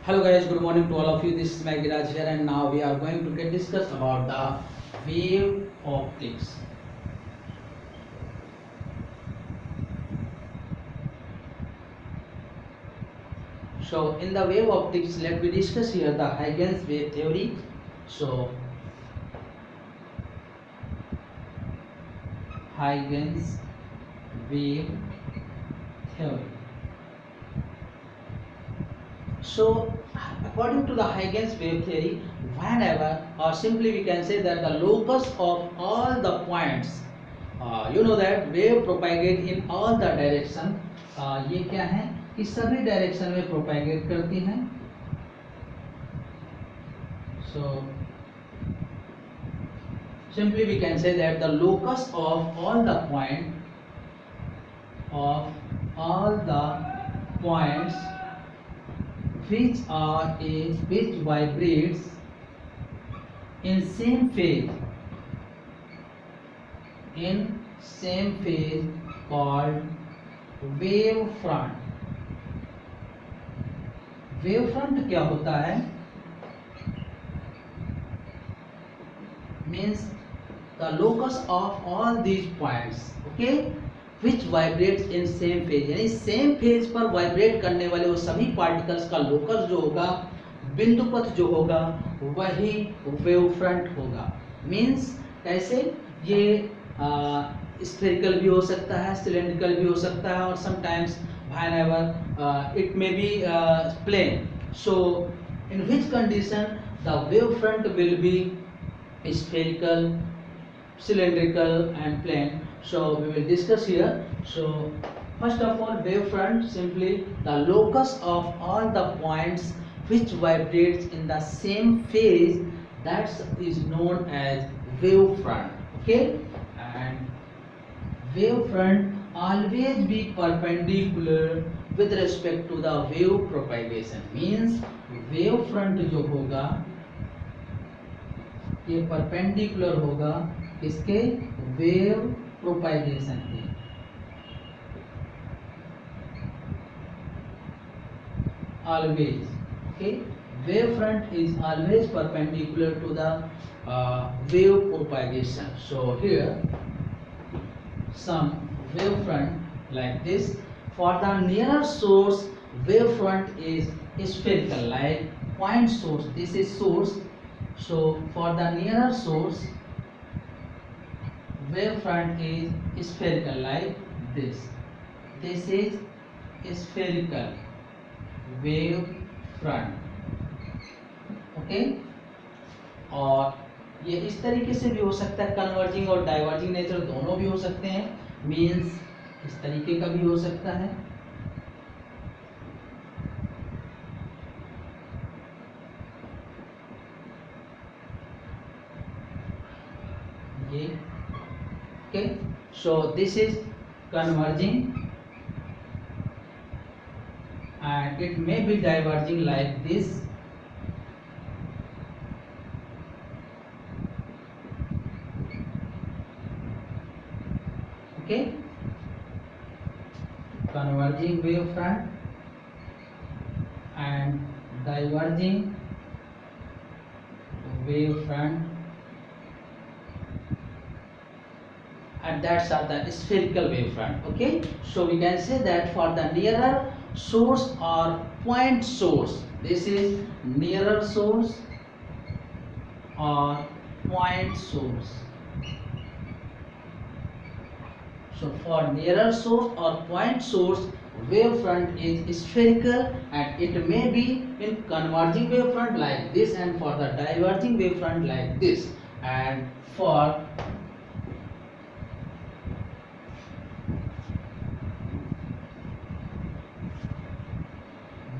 Hello guys, good morning to all of you. This is Magiraj here, and now we are going to get discuss about the wave optics. So in the wave optics, let me discuss here the Huygens wave theory. So Huygens wave theory. So according to the Huygens wave theory, whenever or simply we can say that the locus of all the points, you know that wave propagate in all the direction. ये क्या है कि सभी direction में प्रोपैगेट करती हैं. So simply we can say that the locus of all the points which vibrates in same phase called wave front. Wave front क्या होता है? Means the locus of all these points, okay, which vibrates in same phase, यानी same phase पर vibrate करने वाले वो सभी particles का लोकस जो होगा, बिंदु पथ जो होगा, वही वेव फ्रंट होगा. मीन्स कैसे? ये स्फेरिकल भी हो सकता है, सिलेंड्रिकल भी हो सकता है, और sometimes whenever it may be plane. So in which condition the wave front will be spherical, cylindrical and plane? So we will discuss here. So first of all, wave front simply the locus of all the points which vibrates in the same phase, that is known as wave front. Okay, and wave front always be perpendicular with respect to the wave propagation. Means wave front जो होगा ये perpendicular होगा इसके wave propagation के. Always, okay, wave front is always perpendicular to the wave propagation. So here some wave front like this. For the nearer source, wave front is spherical, like point source. This is source. So for the nearer source, wave front is spherical like this. This is spherical wave front. Okay, और ये इस तरीके से भी हो सकता है, converging और डाइवर्जिंग नेचर दोनों भी हो सकते हैं. मीन्स इस तरीके का भी हो सकता है. ये okay. So this is converging and it may be diverging like this. Okay, converging wave front and diverging wave front, and that's are the spherical wave front. Okay, so we can say that for the nearer source or point source, this is nearer source or point source. So for nearer source or point source, wave front is spherical and it may be in converging wave front like this, and for the diverging wave front like this. And for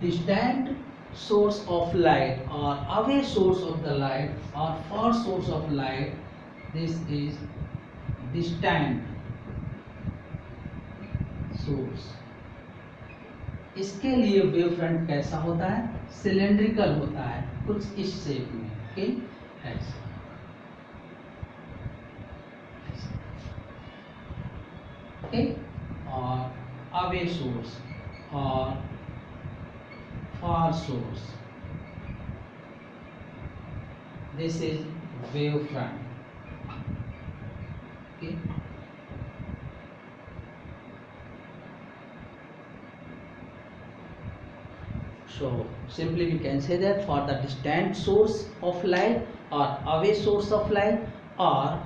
distant source of light or away source of the light or far source of light, this is distant source. इसके लिए wave front कैसा होता है? Cylindrical होता है, कुछ इस shape में. ओके, ऐसे. ओके, और अवे सोर्स और far source. this is wave front. Okay. So simply we can say that for the distant source of light or away source of light or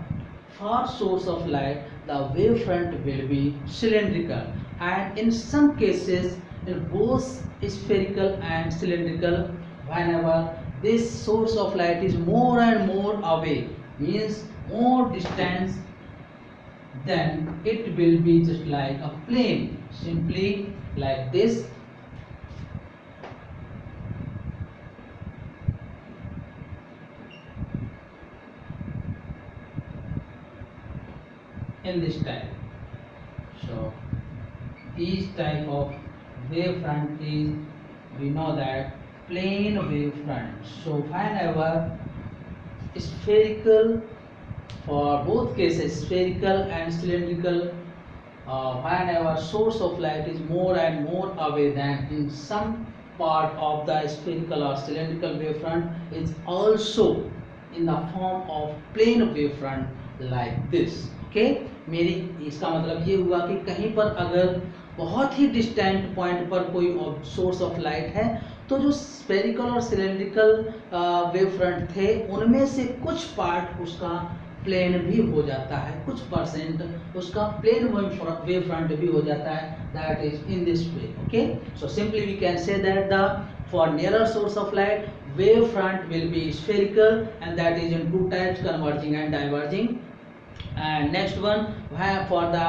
far source of light, the wavefront will be cylindrical, and in some cases in both spherical and cylindrical, whenever this source of light is more and more away, means more distance, then it will be just like a plane, simply like this. In this type. So each type of wavefront is, we know that, plane wavefront. So whenever spherical, for both cases spherical and cylindrical, whenever source of light is more and more away than in some part of the spherical or cylindrical wavefront, is also in the form of plane wavefront like this. Okay, मेरी इसका मतलब ये हुआ कि कहीं पर अगर बहुत ही डिस्टेंट पॉइंट पर कोई सोर्स ऑफ लाइट है, तो जो स्फेरिकल और सिलेंड्रिकल वेव फ्रंट थे उनमें से कुछ पार्ट उसका प्लेन भी हो जाता है, कुछ परसेंट उसका प्लेन वेव फ्रंट भी हो जाता है, that is in this way. Okay, so simply we can say that the for nearer source of light wave front will be spherical, and that is in two types, converging and diverging. And next one, for the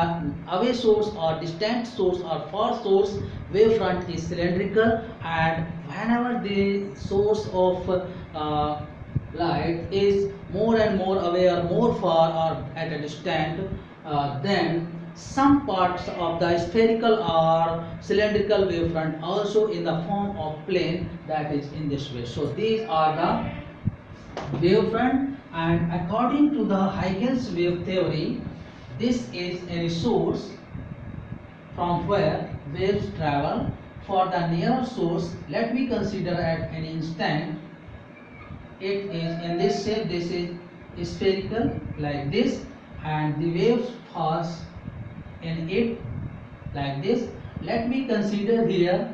away source or distant source or far source, wave front is cylindrical, and whenever the source of light is more and more away or more far or at a distant, then some parts of the spherical or cylindrical wavefront also in the form of plane, that is in this way. So these are the wavefront, and according to the Huygens wave theory, this is a source from where waves travel. For the nearer source, let me consider at an instant it is in this shape, this is spherical like this, and the wave falls in it like this. Let me consider here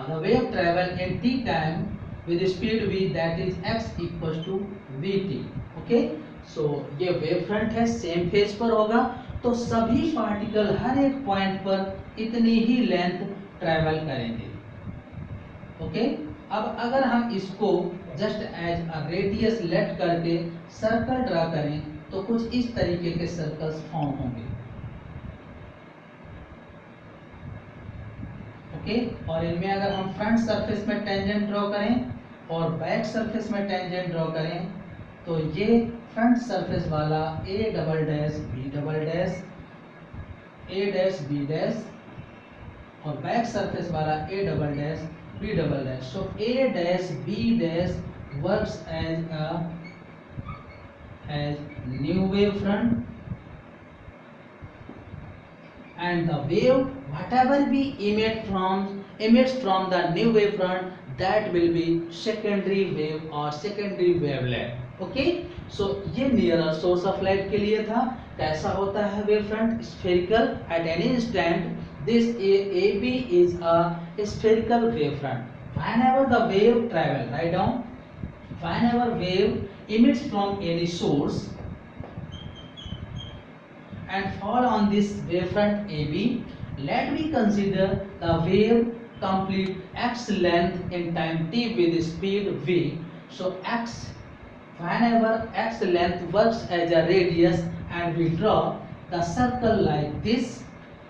the wave travel in t time with speed v, that is x equals to vt. Okay, so ये wave front है, same phase पर होगा, तो सभी particle हर एक point पर इतनी ही लेंथ ट्रेवल करेंगे. ओके, अब अगर हम इसको just as a radius let करके सर्कल ड्रा करें तो कुछ इस तरीके के सर्कल्स फॉर्म होंगे. ओके, और इनमें अगर हम फ्रंट सरफेस में टेंजेंट ड्रॉ करें और बैक सरफेस में टेंजेंट ड्रॉ करें, तो ये फ्रंट सरफेस वाला a double dash b double dash a dash b dash और बैक सरफेस वाला a double dash b double dash. So a dash b dash works as new wave front, and the wave whatever we emits from the new wave front, that will be secondary wave or secondary wavelet. Okay, so ये nearer source of light के लिए था. कैसा होता है wave front? Spherical. At any instant this AB is a spherical wave front. Whenever the wave travel, write down, whenever wave emits from any source and fall on this wavefront AB, let me consider the wave complete x length in time t with speed v. So x, whenever x length works as a radius, and we draw the circle like this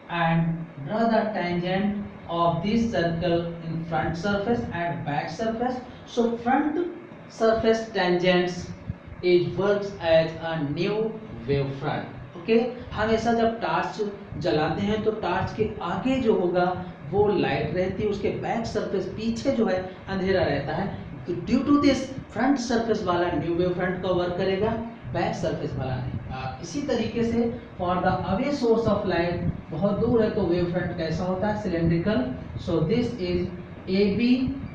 and draw the tangent of this circle in front surface and back surface. So front surface tangents it works as a new wave front. Okay, हमेशा जब torch जलाते हैं तो torch के आगे जो होगा वो लाइट रहती है, उसके बैक सरफेस पीछे जो है अंधेरा रहता है. तो due to this front surface वाला न्यू वेव फ्रंट का वर्क करेगा, बैक सरफेस वाला नहीं. इसी तरीके से for the away source of light, बहुत दूर है तो वेव फ्रंट कैसा होता है? Cylindrical. So this is AB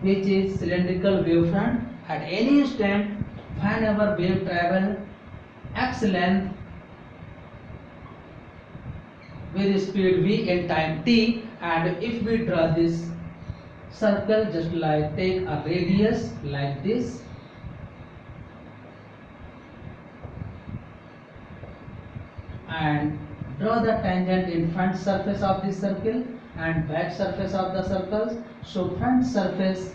which is cylindrical wave front. At any instant whenever wave travel x length with speed v in time t, and if we draw this circle, just like take a radius like this, and draw the tangent in front surface of this circle and back surface of the circles. So front surface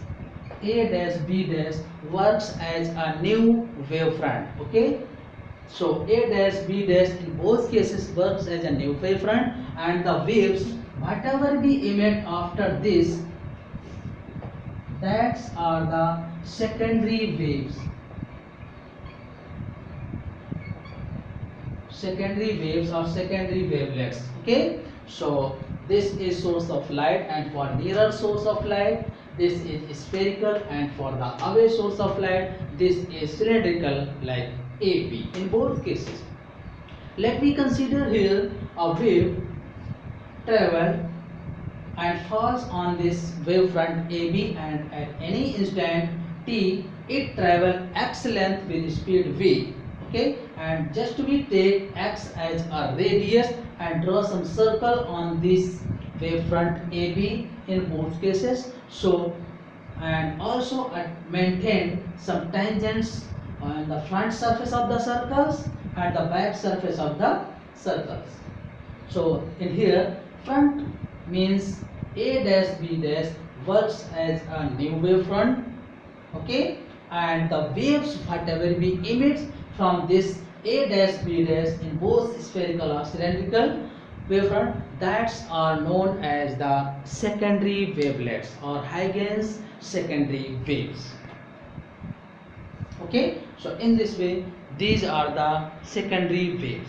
a dash b dash works as a new wavefront. Okay, so a dash b dash in both cases works as a new wavefront, and the waves whatever we emit after this, that are the secondary waves. Secondary waves or secondary wavelets. Okay, so this is source of light, and for nearer source of light this is spherical, and for the away source of light this is cylindrical like AB in both cases. Let me consider here a wave travel and falls on this wavefront AB, and at any instant t it travel x length with speed v. Okay, and just we take x as a radius and draw some circle on this wavefront AB in both cases. So, and also maintain some tangents on the front surface of the circles and the back surface of the circles. So in here front means a dash b dash works as a new wavefront. Okay, and the waves whatever we emit from this a dash b dash in both spherical or cylindrical wavefront, that are known as the secondary wavelets or Huygens secondary waves. Okay, so in this way these are the secondary waves.